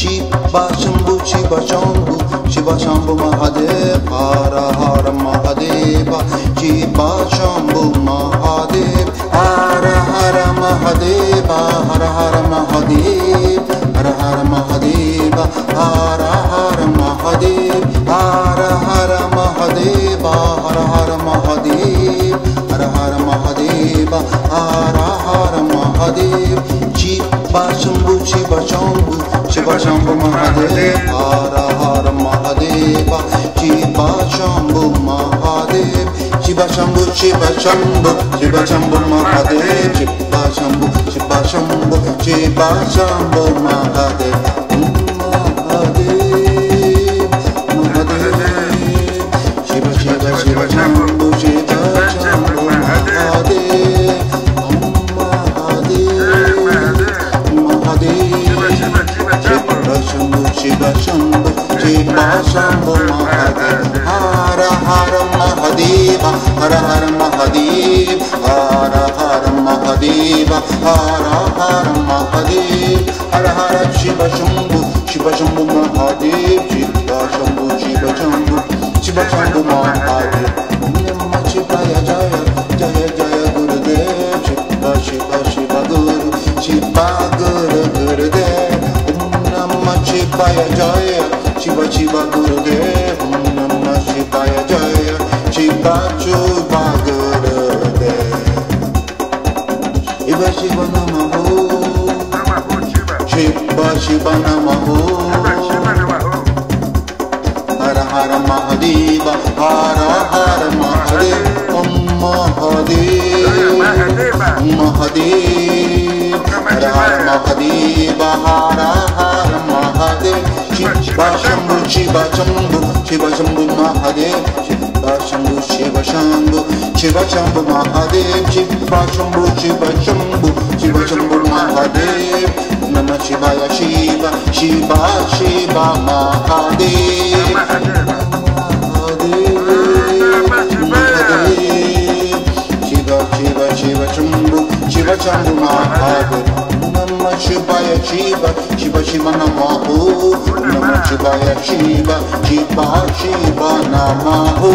Shiva Shambhu Shiva Shambhu Shiva Shambhu Mahadev Hara Hara Mahadeva Shiva Shambhu Mahadev Hara Hara Mahadeva Hara Hara Mahadev Hara Hara Mahadeva Hara Hara Mahadev Hara Hara Mahadeva Hara Hara Mahadev Hara Hara Mahadeva Hara Hara Mahadev Shiva Shambhu Shiva Shambhu Shiva Shambhu Mahadev Hara Hara Mahadeva Shiva Shambhu Mahadev Shiva Shambhu Shiva Shambhu Shiva Shambhu Mahadev Shiva Shambhu Shiva Shambhu Shiva Shambhu Mahadev Shiva Shiva Shiva Shambhu Shiva Shambhu Mahadev Shiva Shambhu Shiva Shambhu Mahadev Hara Hara Mahadeva Hara Hara Mahadev Hara Hara Mahadeva Hara Hara Mahadev Hara Hara Shiva Shambhu Shiva Shambhu Mahadev Shiva Shambhu Shiva Shambhu Shiva Shambhu Mahadev Namah Shivaya Jaya Jaya Jaya Gurudev Shiva Shiva Shiva Guru Shiva Guru Gurudev Namah Shivaya Jaya Shiva Shiva Gurudev Namah Shivaya Jaya Shiva Shiva Gurudev Shiva Shiva Namaho Shiva Shiva Namaho Hara Hara Mahadeva Hara Hara Mahadev Om Mahadev Mahadev Hara Hara Mahadeva Hara Hara Mahadev Shiva Shambhu Shiva Shambhu Shiva Shambhu Mahadev Shiva Shambhu Shiva Shambhu Shiva Shambhu Mahadev Shiva Shambhu Shiva Shambhu Shiva Shambhu Mahadev Namah Shivaya Shiva Shiva Shiva Mahadev Shiva Shiva Shiva Shambhu Shiva Shambhu Mahadev Namah Shivaya Shiva Shiva Shiva Namaho Namah Shivaya Shiva Shiva Shiva Namaho